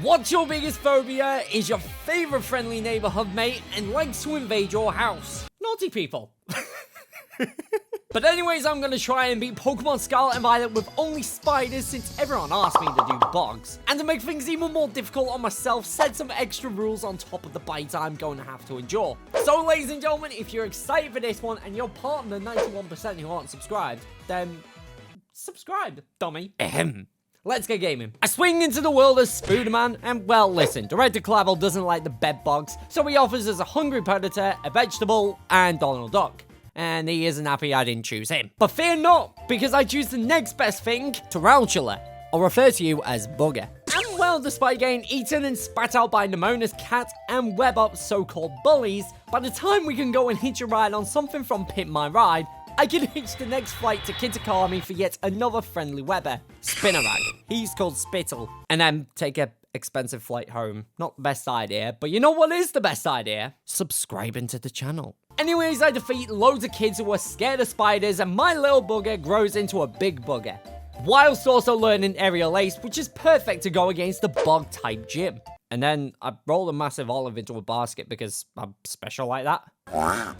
What's your biggest phobia, is your favorite friendly neighborhood mate, and likes to invade your house? Naughty people. But anyways, I'm gonna try and beat Pokemon Scarlet and Violet with only spiders since everyone asked me to do bugs. And to make things even more difficult on myself, set some extra rules on top of the bites I'm going to have to endure. So ladies and gentlemen, if you're excited for this one and you're part of the 91% who aren't subscribed, then subscribe, dummy. Ahem. Let's get gaming. I swing into the world as Spooderman, and well, listen, Director Clavel doesn't like the bed bugs, so he offers us a hungry predator, a vegetable, and Donald Duck. And he isn't happy I didn't choose him. But fear not, because I choose the next best thing, Tarantula. I'll refer to you as Bugger. And well, despite getting eaten and spat out by Nemona's cat and Web-Up's so-called bullies, by the time we can go and hitch a ride on something from Pimp My Ride, I can hitch the next flight to Kitakami for yet another friendly Webber, Spinarak. He's called Spittle. And then take a expensive flight home. Not the best idea, but you know what is the best idea? Subscribing to the channel. Anyways, I defeat loads of kids who are scared of spiders, and my little bugger grows into a big bugger. Whilst also learning Aerial Ace, which is perfect to go against the bug-type gym. And then I roll a massive olive into a basket because I'm special like that.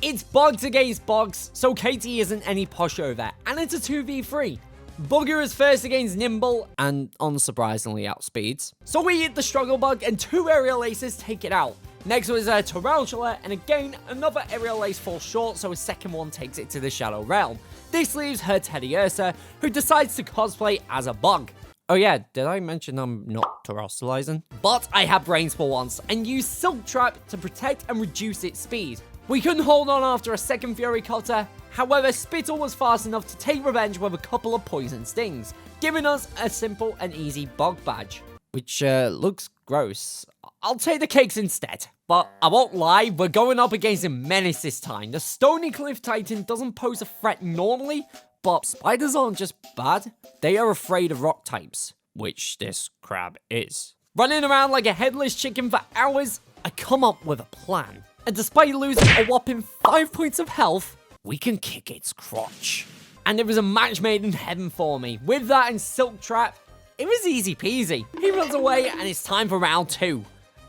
It's bugs against bugs, so Katy isn't any pushover, and it's a 2v3. Bugger is first against Nimble, and unsurprisingly outspeeds. So we hit the Struggle Bug, and 2 Aerial Aces take it out. Next was a Tarantula, and again, another Aerial Ace falls short, so a second one takes it to the Shadow Realm. This leaves her Teddy Ursa, who decides to cosplay as a bug. Oh yeah, did I mention I'm not terrastallizing? But I have brains for once, and use Silk Trap to protect and reduce its speed. We couldn't hold on after a second Fury Cutter, however, Spittle was fast enough to take revenge with a couple of poison stings, giving us a simple and easy bug badge. Which looks gross. I'll take the cakes instead. But I won't lie, we're going up against a menace this time. The Stony Cliff Titan doesn't pose a threat normally, but spiders aren't just bad, they are afraid of rock types, which this crab is. Running around like a headless chicken for hours, I come up with a plan. And despite losing a whopping 5 points of health, we can kick its crotch. And it was a match made in heaven for me. With that and Silk Trap, it was easy peasy. He runs away and it's time for round 2.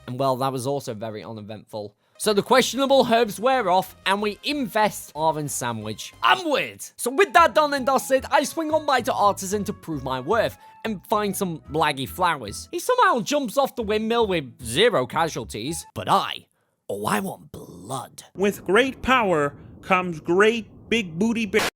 And well, that was also very uneventful. So the questionable herbs wear off, and we invest Arvin's sandwich. I'm weird. So with that done and dusted, I swing on by to Artisan to prove my worth, and find some laggy flowers. He somehow jumps off the windmill with 0 casualties, but I want blood. With great power comes great big booty bear.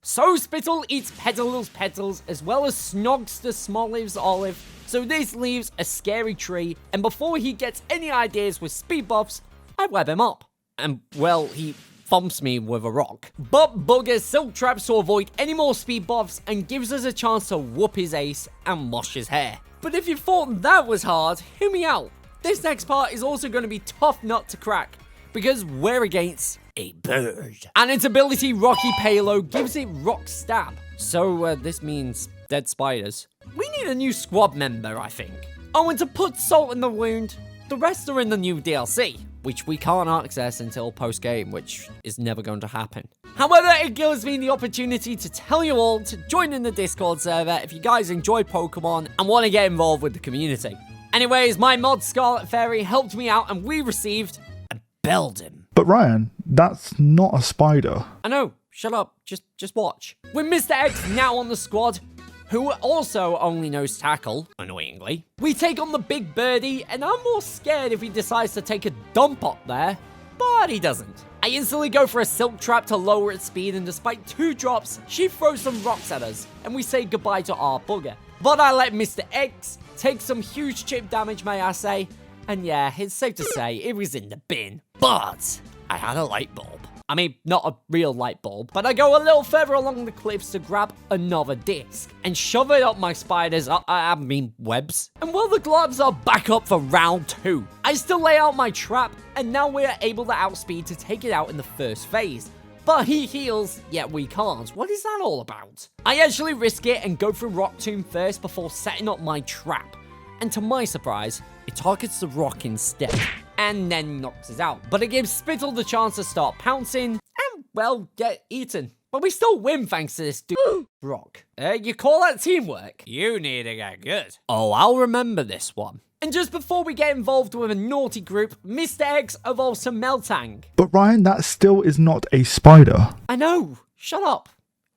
So Spittle eats Petalil's petals, as well as snogs the Smolive's olive. So this leaves a scary tree, and before he gets any ideas with speed buffs, I web him up. And well, he thumps me with a rock. But Bugger Silk Traps to avoid any more speed buffs and gives us a chance to whoop his ace and mosh his hair. But if you thought that was hard, hear me out. This next part is also going to be tough nut to crack, because we're against a bird. And its ability Rocky Payload gives it Rock Stab. So this means dead spiders. We need a new squad member, I think. Oh, and to put salt in the wound, the rest are in the new DLC, which we can't access until post-game, which is never going to happen. However, it gives me the opportunity to tell you all to join in the Discord server if you guys enjoy Pokemon and want to get involved with the community. Anyways, my mod Scarlet Fairy helped me out and we received a Beldum. But Ryan, that's not a spider. I know, shut up, just watch. With Mr. X now on the squad, who also only knows Tackle, annoyingly, we take on the big birdie, and I'm more scared if he decides to take a dump up there, but he doesn't. I instantly go for a Silk Trap to lower its speed, and despite 2 drops, she throws some rocks at us, and we say goodbye to our bugger. But I let Mr. X take some huge chip damage, may I say, and yeah, it's safe to say it was in the bin. But I had a light bulb. I mean, not a real light bulb, but I go a little further along the cliffs to grab another disc and shove it up my spider's, webs. And while the gloves are back up for round 2, I still lay out my trap, and now we're able to outspeed to take it out in the first phase. But he heals, yet we can't. What is that all about? I actually risk it and go for Rock Tomb first before setting up my trap. And to my surprise, it targets the rock instead, and then knocks us out. But it gives Spittle the chance to start pouncing, and, well, get eaten. But we still win thanks to this dude. rock. You call that teamwork? You need to get good. Oh, I'll remember this one. And just before we get involved with a naughty group, Mr. X evolves to Meltang. But Ryan, that still is not a spider. I know. Shut up.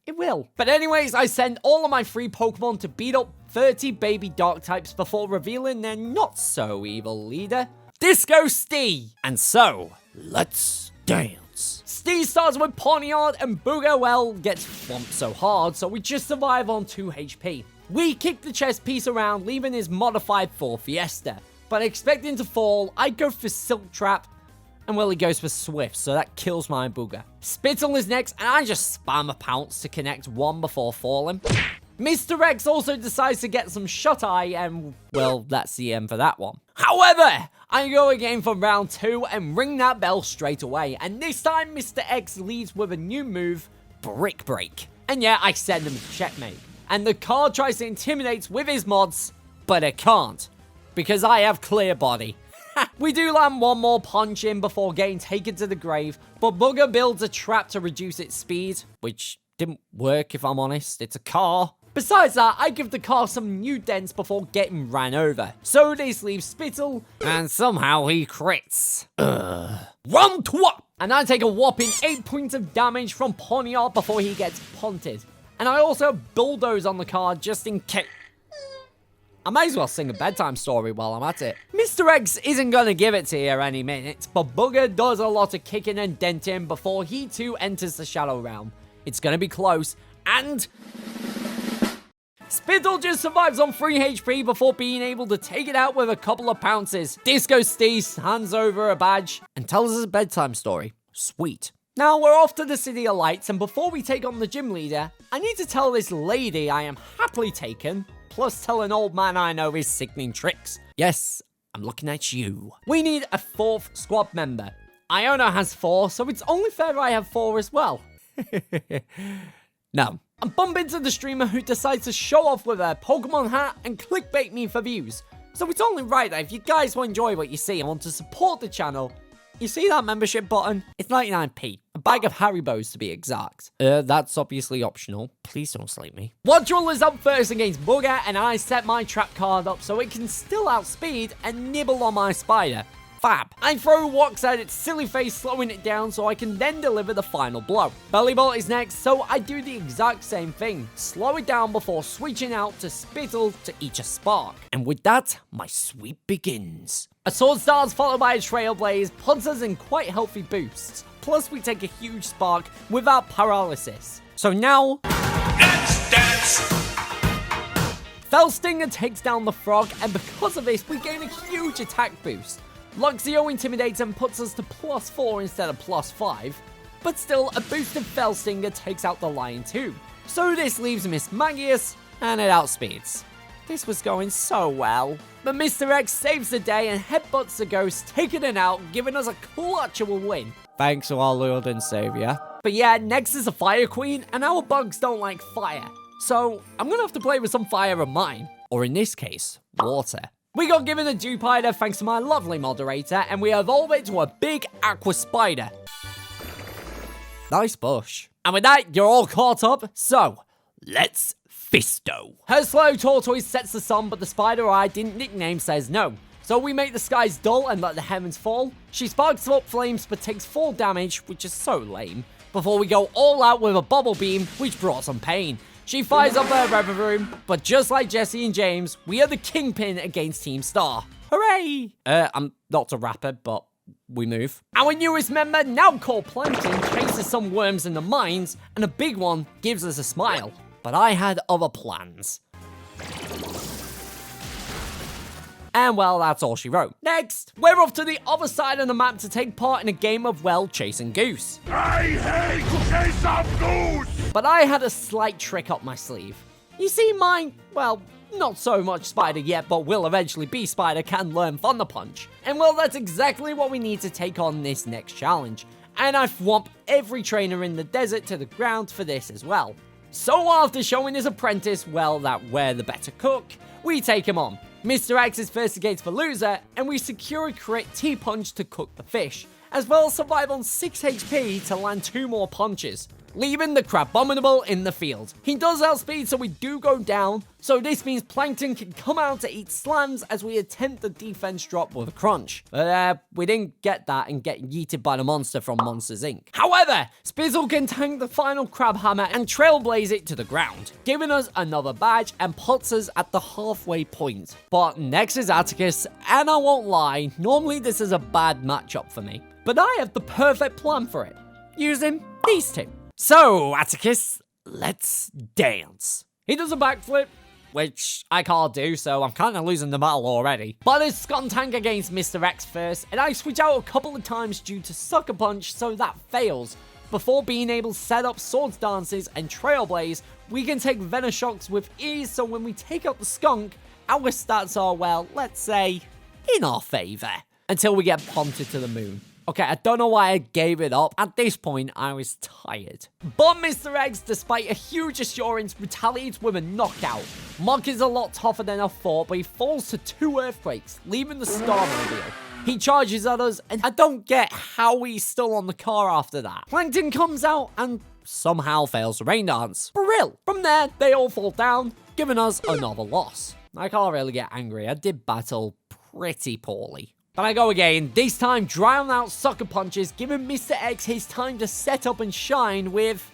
It will. But anyways, I send all of my free Pokemon to beat up 30 baby dark types before revealing their not so evil leader, Disco Stee. And so, let's dance. Stee starts with Ponyard and Booger, gets thumped so hard, so we just survive on 2 HP. We kick the chest piece around, leaving his modified for Fiesta. But expecting to fall, I go for Silk Trap, and Willie goes for Swift, so that kills my Booger. Spittle is next, and I just spam a Pounce to connect 1 before falling. Mr. X also decides to get some Shut Eye, and, well, that's the end for that one. However, I go again for round 2 and ring that bell straight away, and this time Mr. X leads with a new move, Brick Break. And yeah, I send him to checkmate. And the card tries to intimidate with his mods, but it can't, because I have Clear Body. We do land 1 more punch in before getting taken to the grave, but Booger builds a trap to reduce its speed, which didn't work if I'm honest, it's a car. Besides that, I give the car some new dents before getting ran over. So this leaves Spittle, and somehow he crits. Run twat! And I take a whopping 8 points of damage from Ponyard before he gets punted. And I also bulldoze on the car just in case. I might as well sing a bedtime story while I'm at it. Mr. X isn't gonna give it to you any minute, but Booger does a lot of kicking and denting before he too enters the Shadow Realm. It's gonna be close, and Spittle just survives on 3 HP before being able to take it out with a couple of pounces. Disco Steve hands over a badge and tells us a bedtime story. Sweet. Now we're off to the City of Lights, and before we take on the gym leader, I need to tell this lady I am happily taken, plus tell an old man I know his sickening tricks. Yes, I'm looking at you. We need a 4th squad member. Iona has 4, so it's only fair I have 4 as well. No. I bump into the streamer who decides to show off with a Pokemon hat and clickbait me for views. So it's only right that if you guys will enjoy what you see and want to support the channel, you see that membership button? It's 99p. A bag of Haribos to be exact. That's obviously optional. Please don't sleep me. Watchwell is up first against Booger, and I set my trap card up so it can still outspeed and nibble on my spider. Fab. I throw rocks at its silly face, slowing it down so I can then deliver the final blow. Bellybolt is next, so I do the exact same thing. Slow it down before switching out to Spittle to each a spark. And with that, my sweep begins. A Sword Stars followed by a Trailblaze puts us in quite healthy boosts. Plus we take a huge spark without paralysis. So now, Felstinger takes down the frog, and because of this we gain a huge attack boost. Luxio intimidates and puts us to +4 instead of +5, but still a boosted Felstinger takes out the lion too. So this leaves Miss Magius, and it outspeeds. This was going so well. But Mr. X saves the day and headbutts the ghost, taking it out, giving us a clutchable win. Thanks to our Lord and Savior. But yeah, next is a Fire Queen, and our bugs don't like fire. So I'm gonna have to play with some fire of mine. Or in this case, water. We got given a Dupider thanks to my lovely moderator, and we evolve it to a big aqua spider. Nice bush. And with that, you're all caught up, so let's Fisto. Her slow tortoise sets the sun, but the spider I didn't nickname says no. So we make the skies dull and let the heavens fall. She sparks up flames but takes 4 damage, which is so lame, before we go all out with a bubble beam, which brought some pain. She fires up her Rever Room, but just like Jesse and James, we are the kingpin against Team Star. Hooray! I'm not a rapper, but we move. Our newest member, now called Plankton, chases some worms in the mines, and a big one gives us a smile. But I had other plans. And well, that's all she wrote. Next, we're off to the other side of the map to take part in a game of, well, chasing goose. I hate to chase some goose! But I had a slight trick up my sleeve. You see, my, well, not so much spider yet, but will eventually be spider can learn Thunder Punch. And well, that's exactly what we need to take on this next challenge. And I thwomp every trainer in the desert to the ground for this as well. So after showing his apprentice, well, that we're the better cook, we take him on. Mr. X is first against the loser, and we secure a crit T-Punch to cook the fish, as well as survive on 6 HP to land 2 more punches. leaving the Crabominable in the field. He does outspeed, so we do go down, so this means Plankton can come out to eat slams as we attempt the defense drop with a crunch. But we didn't get that and get yeeted by the monster from Monsters Inc. However, Spizzle can tank the final Crab Hammer and trailblaze it to the ground, giving us another badge and puts us at the halfway point. But next is Atticus, and I won't lie, normally this is a bad matchup for me, but I have the perfect plan for it, using these two. So, Atticus, let's dance. He does a backflip, which I can't do, so I'm kind of losing the battle already. But it's Skuntank against Mr. X first, and I switch out a couple of times due to Sucker Punch, so that fails. Before being able to set up Swords Dances and Trailblaze, we can take Venishocks with ease, so when we take out the Skunk, our stats are, well, let's say, in our favor. Until we get punted to the moon. Okay, I don't know why I gave it up. At this point, I was tired. But Mr. X, despite a huge assurance, retaliates with a knockout. Muk is a lot tougher than I thought, but he falls to 2 Earthquakes, leaving the Starmobile. He charges at us, and I don't get how he's still on the car after that. Plankton comes out and somehow fails the rain dance. Brill! From there, they all fall down, giving us another loss. I can't really get angry. I did battle pretty poorly. But I go again, this time drown out Sucker Punches, giving Mr. X his time to set up and shine with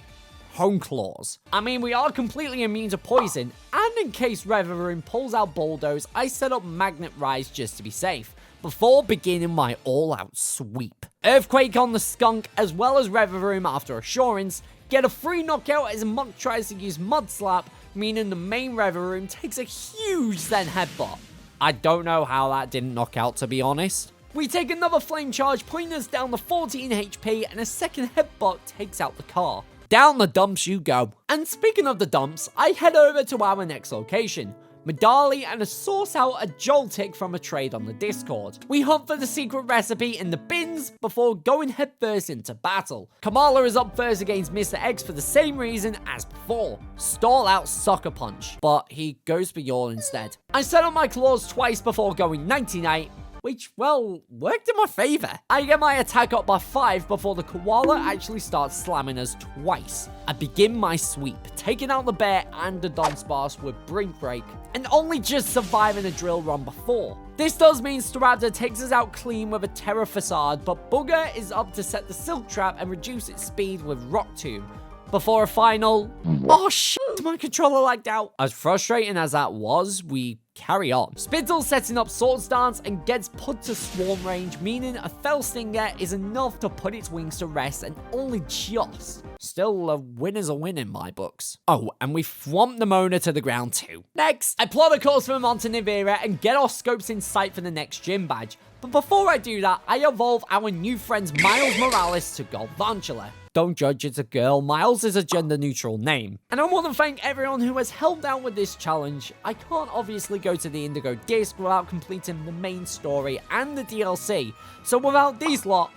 Hone Claws. I mean, we are completely immune to poison, and in case Reverie pulls out Bulldoze, I set up Magnet Rise just to be safe, before beginning my all-out sweep. Earthquake on the Skunk, as well as Reverie after Assurance, get a free knockout as Muk tries to use Mud Slap, meaning the main Reverie takes a huge Zen Headbutt. I don't know how that didn't knock out, to be honest. We take another Flame Charge, putting us down to 14 HP, and a second Headbutt takes out the car. Down the dumps you go. And speaking of the dumps, I head over to our next location. Medali and source out a Joltik from a trade on the Discord. We hunt for the secret recipe in the bins before going headfirst into battle. Kamala is up first against Mr. X for the same reason as before. Stall out Sucker Punch, but he goes for Yawn instead. I set up my claws twice before going 99, which, well, worked in my favor. I get my attack up by 5 before the koala actually starts slamming us twice. I begin my sweep, taking out the bear and the Dunsparce with Brink Break, and only just surviving a drill run before. This does mean Staraptor takes us out clean with a Terra Facade, but Booger is up to set the Silk Trap and reduce its speed with Rock Tomb. Before a final... Oh shit, my controller lagged out. As frustrating as that was, we carry on. Spittle setting up Swords Dance and gets put to Swarm range, meaning a Fell Stinger is enough to put its wings to rest, and only just. Still, a win is a win in my books. Oh, and we thwomp the Mona to the ground too. Next, I plot a course for Montenevera and get our scopes in sight for the next gym badge. But before I do that, I evolve our new friends Miles Morales to Golvantula. Don't judge, it's a girl. Miles is a gender-neutral name. And I want to thank everyone who has helped out with this challenge. I can't obviously go to the Indigo Disc without completing the main story and the DLC. So without these lot,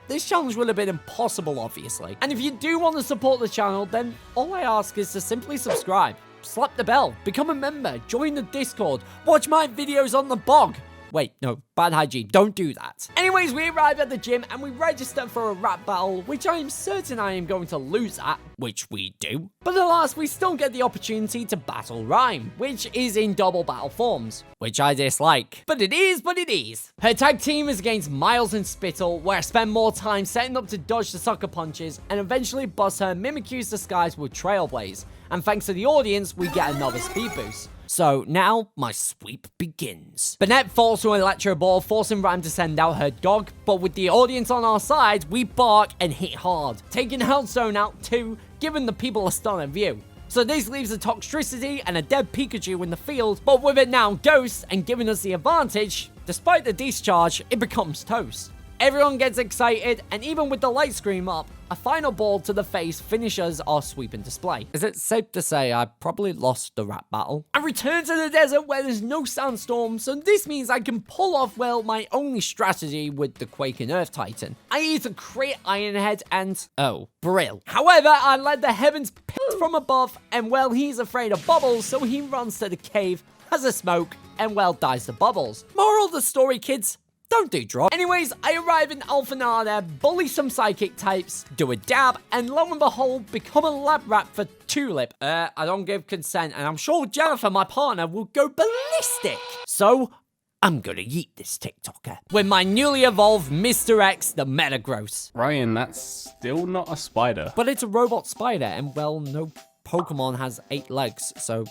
this challenge would have been impossible, obviously. And if you do want to support the channel, then all I ask is to simply subscribe, slap the bell, become a member, join the Discord, watch my videos on the bog. Wait, no, bad hygiene, don't do that. Anyways, we arrive at the gym and we register for a rap battle, which I am certain I am going to lose at, which we do. But alas, we still get the opportunity to battle Ryme, which is in double battle forms, which I dislike. But it is what it is. Her tag team is against Miles and Spittle, where I spend more time setting up to dodge the Sucker Punches and eventually bust her Mimikyu's disguise with Trailblaze. And thanks to the audience, we get another speed boost. So now my sweep begins. Bennett falls to an Electro Ball, forcing Ryme to send out her dog, but with the audience on our side, we bark and hit hard, taking Hellstone out too, giving the people a stunning view. So this leaves a Toxtricity and a dead Pikachu in the field, but with it now Ghost and giving us the advantage, despite the discharge, it becomes toast. Everyone gets excited, and even with the light screen up, a final ball to the face finishes our sweep and display. Is it safe to say I probably lost the rap battle? I return to the desert where there's no sandstorm, so this means I can pull off, well, my only strategy with the Quake and Earth Titan. I use a crit Ironhead and, oh, Brill. However, I let the heavens pit from above, and well, he's afraid of bubbles, so he runs to the cave, has a smoke, and well, dies to bubbles. Moral of the story, kids, don't do drugs. Anyways, I arrive in Alphanada, bully some psychic types, do a dab, and lo and behold, become a lab rat for Tulip. I don't give consent, and I'm sure Jennifer, my partner, will go ballistic. So, I'm gonna yeet this TikToker with my newly evolved Mr. X, the Metagross. Ryan, that's still not a spider. But it's a robot spider, and well, no Pokemon has 8 legs, so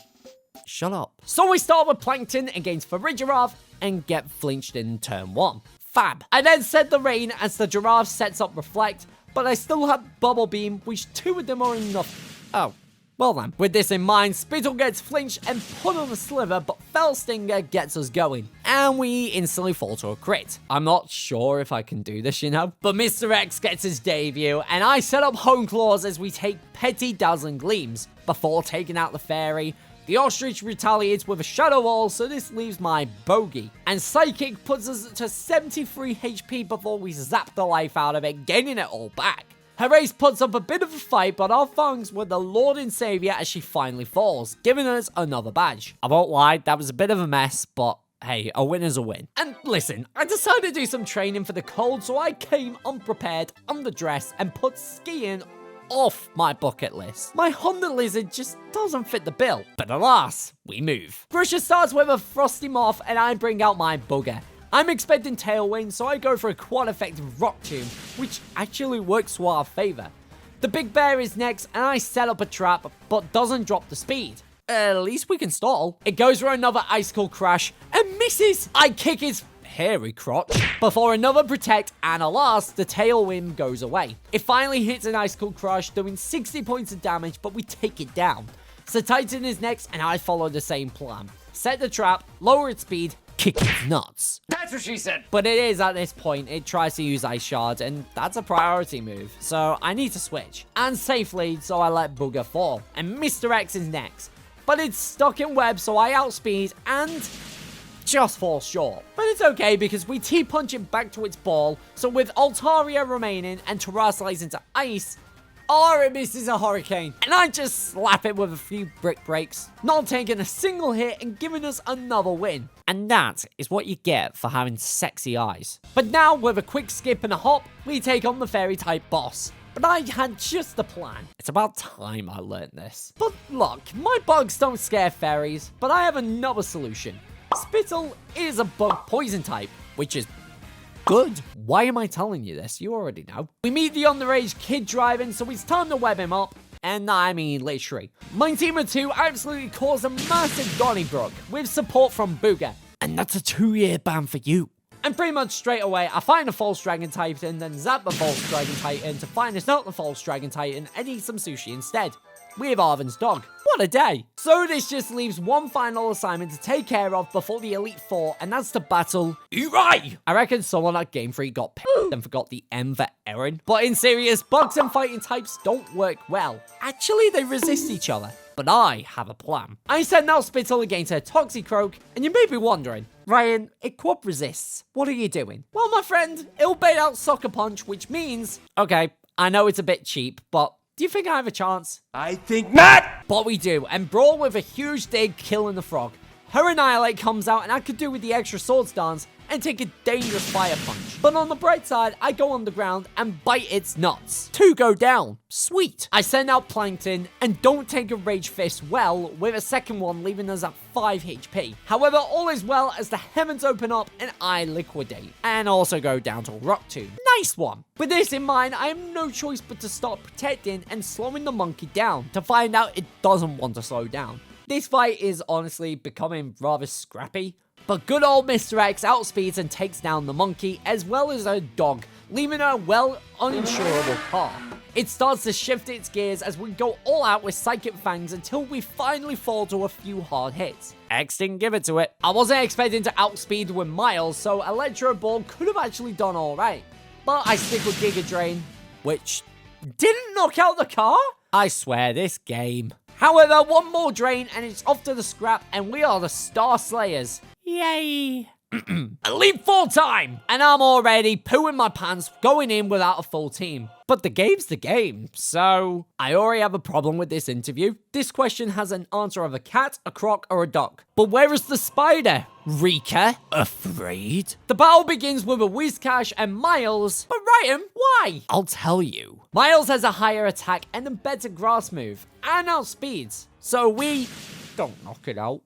shut up. So we start with Plankton against Farigiraf and get flinched in turn 1. Fab. I then set the rain as the giraffe sets up Reflect, but I still have Bubble Beam, which 2 of them are enough. Oh. Well then, with this in mind, Spittle gets flinched and put on a sliver, but Fell Stinger gets us going. And we instantly fall to a crit. I'm not sure if I can do this, you know? But Mr. X gets his debut, and I set up Hone Claws as we take petty Dazzling Gleams. Before taking out the fairy, the ostrich retaliates with a Shadow Wall, so this leaves my bogey. And Psychic puts us to 73 HP before we zap the life out of it, gaining it all back. Her race puts up a bit of a fight, but our thugs were the Lord and Savior as she finally falls, giving us another badge. I won't lie, that was a bit of a mess, but hey, a win is a win. And listen, I decided to do some training for the cold, so I came unprepared, underdressed, and put skiing off my bucket list. My Honda Lizard just doesn't fit the bill. But alas, we move. Grusha starts with a Frosty Moth, and I bring out my Booger. I'm expecting Tailwind, so I go for a quad effective Rock Tomb, which actually works to our favor. The Big Bear is next, and I set up a trap, but doesn't drop the speed. At least we can stall. It goes for another Icicle Crash, and misses! I kick his hairy crotch before another Protect, and alas, the Tailwind goes away. It finally hits an Icicle Crush, doing 60 points of damage, but we take it down. So Titan is next, and I follow the same plan. Set the trap, lower its speed, kick its nuts. That's what she said. But it is at this point, it tries to use Ice Shard, and that's a priority move. So I need to switch. And safely, so I let Booger fall. And Mr. X is next. But it's stuck in web, so I outspeed and just fall short. But it's okay because we T-punch it back to its ball. So with Altaria remaining and terrastallizing into ice, it misses a Hurricane, and I just slap it with a few Brick Breaks, not taking a single hit and giving us another win. And that is what you get for having sexy eyes. But now, with a quick skip and a hop, we take on the Fairy-type boss. But I had just a plan. It's about time I learned this. But look, my bugs don't scare fairies, but I have another solution. Spittle is a bug poison type, which is good. Why am I telling you this? You already know. We meet the underage kid driving, so it's time to web him up. And I mean, literally. My team of 2 absolutely caused a massive Donnybrook with support from Booger. And that's a 2-year ban for you. And pretty much straight away, I find a False Dragon Titan, then zap the False Dragon Titan to find it's not the False Dragon Titan and eat some sushi instead. We have Arvin's dog. What a day. So this just leaves one final assignment to take care of before the Elite Four, and that's to battle Eevee. I reckon someone at Game Freak got pissed and forgot the M for Erin. But in serious, bugs and fighting types don't work well. Actually, they resist each other. But I have a plan. I send out Spittle against her Toxicroak, and you may be wondering, Ryan, it quad resists. What are you doing? Well, my friend, it'll bait out Sucker Punch, which means, okay, I know it's a bit cheap, but do you think I have a chance? I think not! But we do, and Brawl with a huge dig killing the frog. Her Annihilate comes out, and I could do with the extra Swords Dance and take a dangerous Fire Punch. But on the bright side, I go underground and bite its nuts. 2 go down. Sweet. I send out Plankton and don't take a Rage Fist well, with a second one leaving us at 5 HP. However, all is well as the heavens open up and I liquidate. And also go down to Rock Tomb. Nice one. With this in mind, I have no choice but to start protecting and slowing the monkey down to find out it doesn't want to slow down. This fight is honestly becoming rather scrappy. But good old Mr. X outspeeds and takes down the monkey, as well as her dog, leaving her a well uninsurable car. It starts to shift its gears as we go all out with Psychic Fangs until we finally fall to a few hard hits. X didn't give it to it. I wasn't expecting to outspeed with Miles, so Electro Ball could have actually done alright. But I stick with Giga Drain, which didn't knock out the car? I swear, this game. However, one more drain and it's off to the scrap, and we are the Star Slayers. Yay! Elite 4 time! And I'm already pooing my pants going in without a full team. But the game's the game, so I already have a problem with this interview. This question has an answer of a cat, a croc, or a duck. But where is the spider? Rika? Afraid? The battle begins with a Whiscash and Miles. But Ryme, why? I'll tell you. Miles has a higher attack and a better grass move, and outspeeds. So we don't knock it out.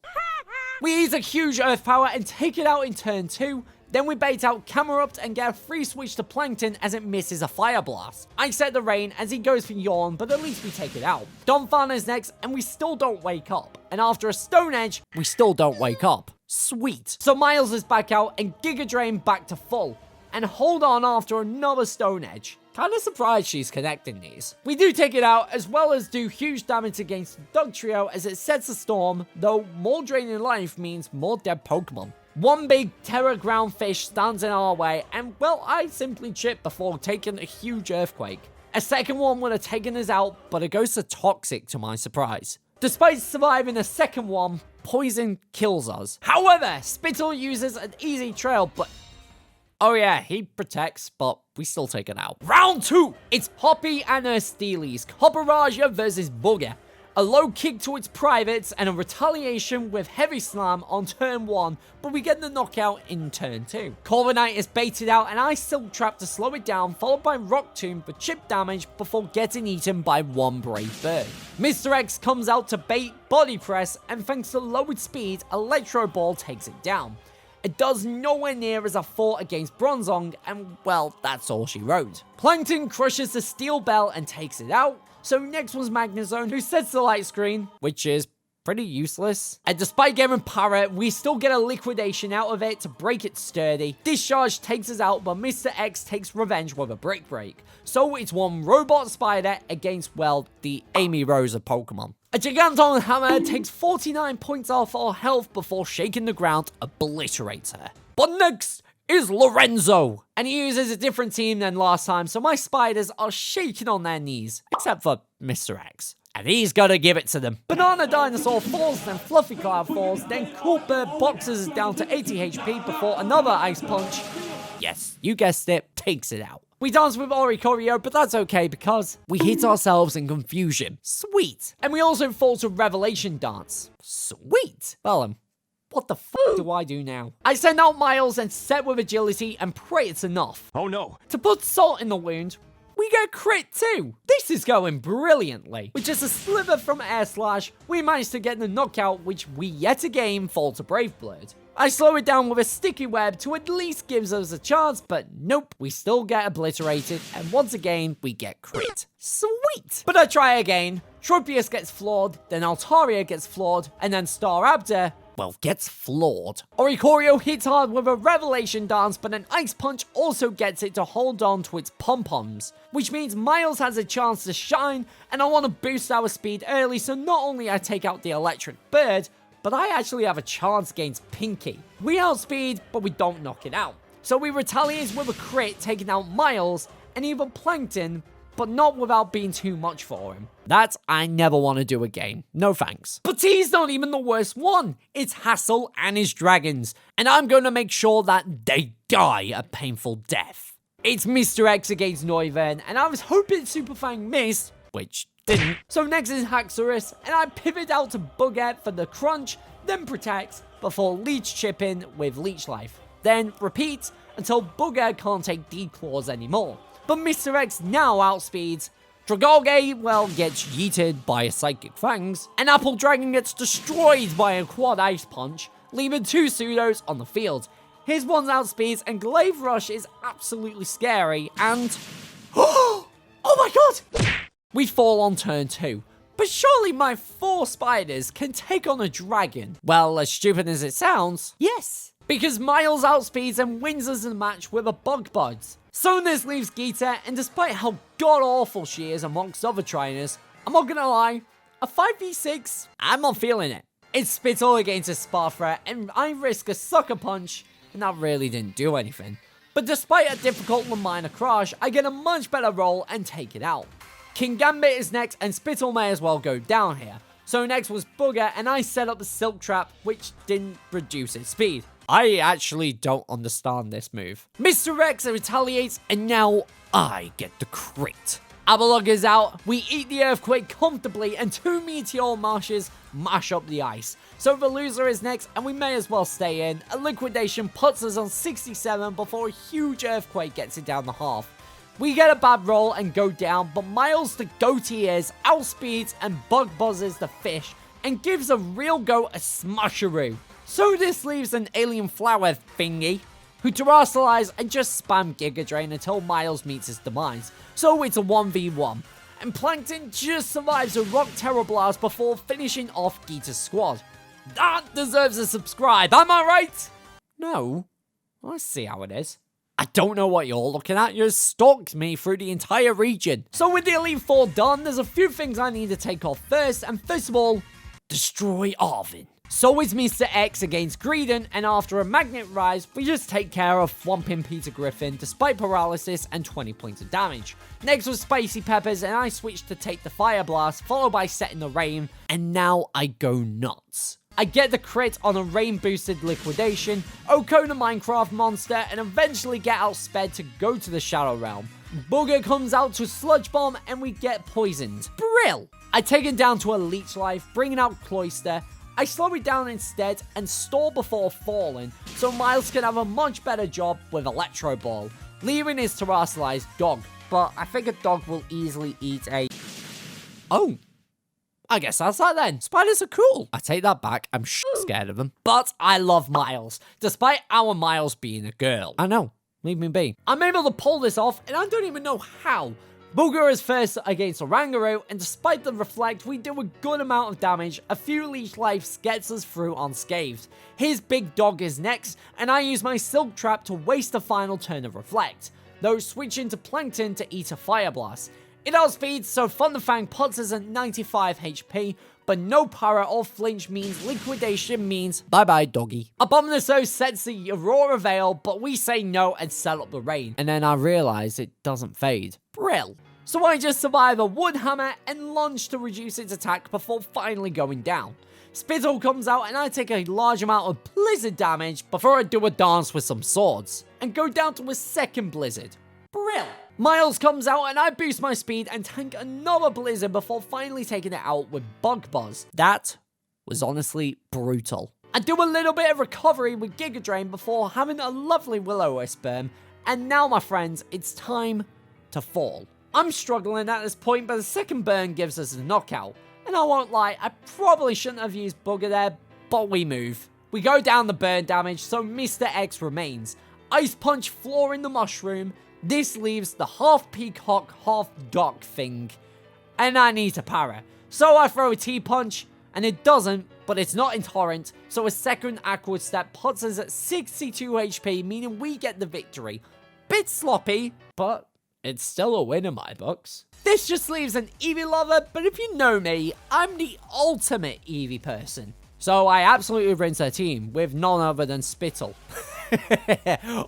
We use a huge earth power and take it out in turn 2. Then we bait out Camerupt and get a free switch to Plankton as it misses a fire blast. I set the rain as he goes for Yawn, but at least we take it out. Donphan is next and we still don't wake up. And after a Stone Edge, we still don't wake up. Sweet. So Miles is back out and Giga Drain back to full. And hold on after another Stone Edge. Kinda surprised she's connecting these. We do take it out as well as do huge damage against the Dug Trio as it sets a storm, though more draining life means more dead Pokemon. One big Terra Ground Fish stands in our way and well, I simply chip before taking a huge earthquake. A second one would have taken us out, but it goes to Toxic to my surprise. Despite surviving a second one, Poison kills us. However, Spittle uses an easy trail, but oh yeah, he protects, but we still take it out. Round 2! It's Poppy and her Steelies, Copperaja versus Booger. A low kick to its privates and a retaliation with Heavy Slam on turn 1, but we get the knockout in turn 2. Corviknight is baited out and I Silk Trap to slow it down, followed by Rock Tomb for chip damage before getting eaten by one Brave Bird. Mr. X comes out to bait Body Press and thanks to lowered speed, Electro Ball takes it down. It does nowhere near as I fought against Bronzong, and well, that's all she wrote. Plankton crushes the Steel Bell and takes it out, so next was Magnezone, who sets the light screen, which is pretty useless. And despite getting Parrot, we still get a liquidation out of it to break it sturdy. Discharge takes us out, but Mr. X takes revenge with a Brick Break. So it's one Robot Spider against, well, the Amy Rose of Pokemon. A Giganton Hammer takes 49 points off our health before shaking the ground, obliterates her. But next is Lorenzo, and he uses a different team than last time, so my spiders are shaking on their knees, except for Mr. X. And he's gotta give it to them. Banana Dinosaur falls, then Fluffy Cloud falls, then Cooper boxes down to 80 HP before another Ice Punch, yes, you guessed it, takes it out. We dance with Oricorio, but that's okay because we hit ourselves in confusion. Sweet. And we also fall to Revelation Dance. Sweet. Well, what the fuck do I do now? I send out Miles and set with agility and pray it's enough. Oh no. To put salt in the wound, we get crit too. This is going brilliantly. With just a sliver from Air Slash, we managed to get the knockout, which we yet again fall to Brave Bird. I slow it down with a Sticky Web to at least gives us a chance, but nope, we still get obliterated, and once again, we get crit. Sweet! But I try again. Tropius gets floored, then Altaria gets floored, and then Staraptor, well, gets floored. Oricorio hits hard with a Revelation Dance, but an Ice Punch also gets it to hold on to its pom-poms, which means Miles has a chance to shine, and I want to boost our speed early, so not only I take out the Electric Bird, but I actually have a chance against Pinky. We outspeed, but we don't knock it out. So we retaliate with a crit, taking out Miles, and even Plankton, but not without being too much for him. That I never want to do again. No thanks. But he's not even the worst one. It's Hassel and his dragons, and I'm going to make sure that they die a painful death. It's Mr. X against Noivern, and I was hoping Super Fang missed, which didn't. So next is Haxorus, and I pivot out to Booger for the crunch, then protects, before Leech Chipping with Leech Life. Then repeat until Booger can't take Deep Claws anymore. But Mr. X now outspeeds. Dragalge, well, gets yeeted by a Psychic Fangs, and Apple Dragon gets destroyed by a Quad Ice Punch, leaving two Pseudos on the field. His one's outspeeds, and Glaive Rush is absolutely scary, and oh my god! We fall on turn 2. But surely my 4 spiders can take on a dragon. Well, as stupid as it sounds, yes. Because Miles outspeeds and wins us the match with a Bug Buds. So this leaves Geeta, and despite how god-awful she is amongst other trainers, I'm not gonna lie, a 5v6, I'm not feeling it. It's Spittle against a Sparfra, and I risk a Sucker Punch, and that really didn't do anything. But despite a difficult Laminor Crush, I get a much better roll and take it out. King Gambit is next, and Spittle may as well go down here. So next was Booger, and I set up the Silk Trap, which didn't reduce its speed. I actually don't understand this move. Mr. X retaliates, and now I get the crit. Abalog is out, we eat the earthquake comfortably, and 2 meteor marshes mash up the ice. So the loser is next, and we may as well stay in. A liquidation puts us on 67 before a huge earthquake gets it down the half. We get a bad roll and go down, but Miles the goatee is outspeeds and bug buzzes the fish and gives a real goat a smasheroo. So this leaves an alien flower thingy who terrastallize and just spam Giga Drain until Miles meets his demise. So it's a 1v1. And Plankton just survives a Rock Terror Blast before finishing off Gita's squad. That deserves a subscribe, am I right? No. Let's see how it is. I don't know what you're looking at, you stalked me through the entire region. So with the Elite 4 done, there's a few things I need to take off first, and first of all, destroy Arvin. So is Mr. X against Greedon, and after a Magnet Rise, we just take care of Thwomping Peter Griffin despite paralysis and 20 points of damage. Next was Spicy Peppers, and I switched to take the Fire Blast, followed by setting the Rain, and now I go nuts. I get the crit on a rain boosted liquidation, Okona Minecraft monster, and eventually get outsped to go to the Shadow Realm. Booger comes out to Sludge Bomb and we get poisoned. Brill! I take it down to a Leech Life, bringing out Cloyster. I slow it down instead and stall before falling, so Miles can have a much better job with Electro Ball, leaving his terrastallized dog. But I think a dog will easily eat a... Oh. I guess that's that then. Spiders are cool. I take that back. I'm scared of them. But I love Miles, despite our Miles being a girl. I know. Leave me be. I'm able to pull this off, and I don't even know how. Booger is first against Oranguru, and despite the reflect, we do a good amount of damage. A few leech lives gets us through unscathed. His big dog is next, and I use my Silk Trap to waste the final turn of reflect, though switching to Plankton to eat a Fire Blast. It outspeeds, so Thunderfang puts us at 95 HP, but no para or flinch means liquidation means bye-bye doggy. Abominaso sets the Aurora Veil, but we say no and set up the rain. And then I realize it doesn't fade. Brill. So I just survive a Wood Hammer and lunge to reduce its attack before finally going down. Spittle comes out and I take a large amount of Blizzard damage before I do a dance with some swords and go down to a second Blizzard. Brill. Miles comes out and I boost my speed and tank another Blizzard before finally taking it out with Bug Buzz. That was honestly brutal. I do a little bit of recovery with Giga Drain before having a lovely Will-O-Wisp burn, and now my friends, it's time to fall. I'm struggling at this point, but the second burn gives us a knockout, and I won't lie, I probably shouldn't have used Booger there, but we move. We go down the burn damage, so Mr. X remains. Ice Punch flooring the mushroom. This leaves the half peacock, half duck thing. And I need to para. So I throw a T-Punch, and it doesn't, but it's not in Torrent, so a second Aqua Step puts us at 62 HP, meaning we get the victory. Bit sloppy, but it's still a win in my books. This just leaves an Eevee lover, but if you know me, I'm the ultimate Eevee person. So I absolutely rinse her team with none other than Spittle.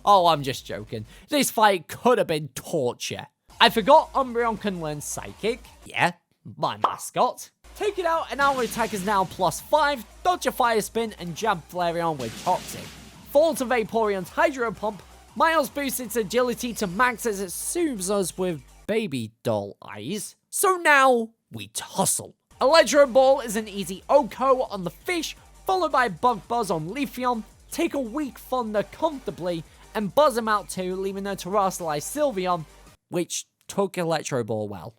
Oh, I'm just joking. This fight could have been torture. I forgot Umbreon can learn Psychic. Yeah, my mascot. Take it out and our attack is now +5, dodge a Fire Spin and jab Flareon with Toxic. Fall to Vaporeon's Hydro Pump. Miles boosts its agility to max as it soothes us with baby doll eyes. So now we tussle. Electro Ball is an easy OHKO on the fish, followed by Bug Buzz on Leafeon. Take a weak Thunder comfortably and buzz him out too, leaving a terrastallized Sylveon, which took Electro Ball well.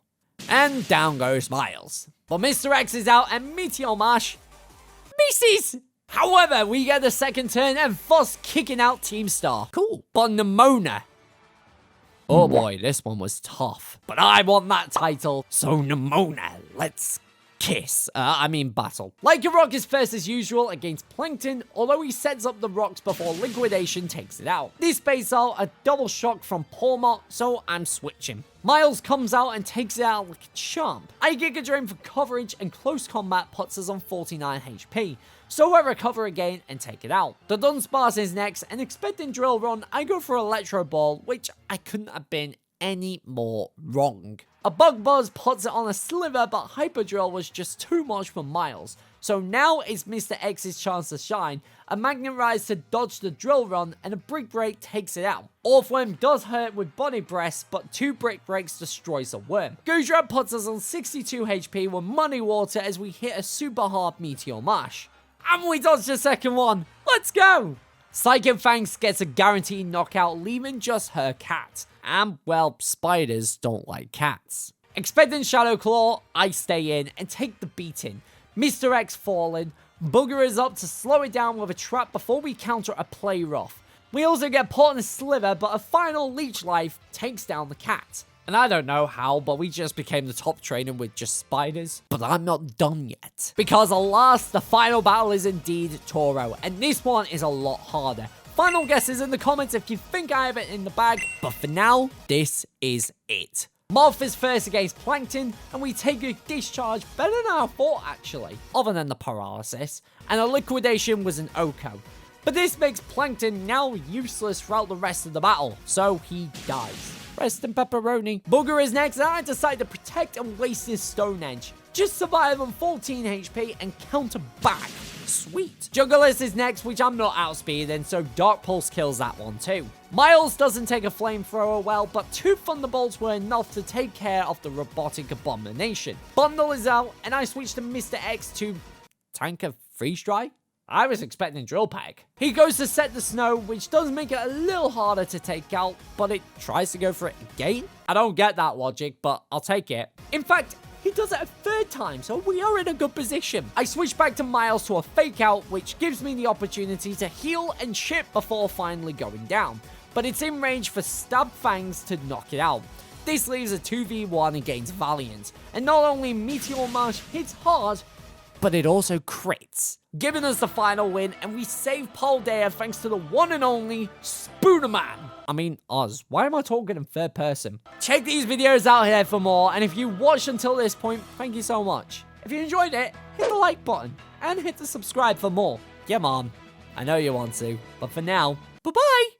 And down goes Miles. But Mr. X is out and Meteor Mash misses! However, we get the second turn and Foss kicking out Team Star. Cool. But Neona. Oh boy, this one was tough. But I want that title, so Neona, let's battle. Lycanroc is first as usual against Plankton, although he sets up the rocks before Liquidation takes it out. This baits out a double shock from Pawmot, so I'm switching. Miles comes out and takes it out like a champ. I Giga Drain for coverage and close combat puts us on 49 HP, so I recover again and take it out. The Dunsparce is next, and expecting Drill Run, I go for Electro Ball, which I couldn't have been any more wrong. A Bug Buzz puts it on a sliver, but Hyper Drill was just too much for Miles. So now it's Mr. X's chance to shine. A Magnet Rise to dodge the Drill Run, and a Brick Break takes it out. Orthworm does hurt with Body Breath, but 2 Brick Breaks destroys the worm. Goodra puts us on 62 HP with Muddy Water as we hit a super hard Meteor Mash. And we dodge the second one. Let's go! Psychic Fangs gets a guaranteed knockout, leaving just her cat. And, well, spiders don't like cats. Expecting Shadow Claw, I stay in and take the beating. Mr. X falling, Booger is up to slow it down with a trap before we counter a Play Rough. We also get caught in a sliver, but a final Leech Life takes down the cat. And I don't know how, but we just became the top trainer with just spiders. But I'm not done yet. Because alas, the final battle is indeed Toro, and this one is a lot harder. Final guesses in the comments if you think I have it in the bag, but for now, this is it. Moth is first against Plankton, and we take a discharge better than I thought actually, other than the paralysis, and a liquidation was an Oko. But this makes Plankton now useless throughout the rest of the battle, so he dies. Rest in pepperoni. Booger is next, and I decide to protect and waste his Stone Edge. Just survive on 14 HP and counter back. Sweet. Juggalist is next, which I'm not outspeeding, so Dark Pulse kills that one too. Miles doesn't take a flamethrower well, but 2 Thunderbolts were enough to take care of the robotic abomination. Bundle is out, and I switch to Mr. X to tank a freeze dry. I was expecting Drill Pack. He goes to set the snow, which does make it a little harder to take out, but it tries to go for it again. I don't get that logic, but I'll take it. In fact, he does it a 3rd time, so we are in a good position. I switch back to Miles to a Fake Out, which gives me the opportunity to heal and chip before finally going down. But it's in range for Stab Fangs to knock it out. This leaves a 2v1 against Valiant, and not only Meteor Mash hits hard, but it also crits, giving us the final win, and we save Paldea thanks to the one and only Spooderman. I mean, Oz. Why am I talking in 3rd person? Check these videos out here for more, and if you watched until this point, thank you so much. If you enjoyed it, hit the like button, and hit the subscribe for more. Yeah, Mom. I know you want to, but for now, bye-bye!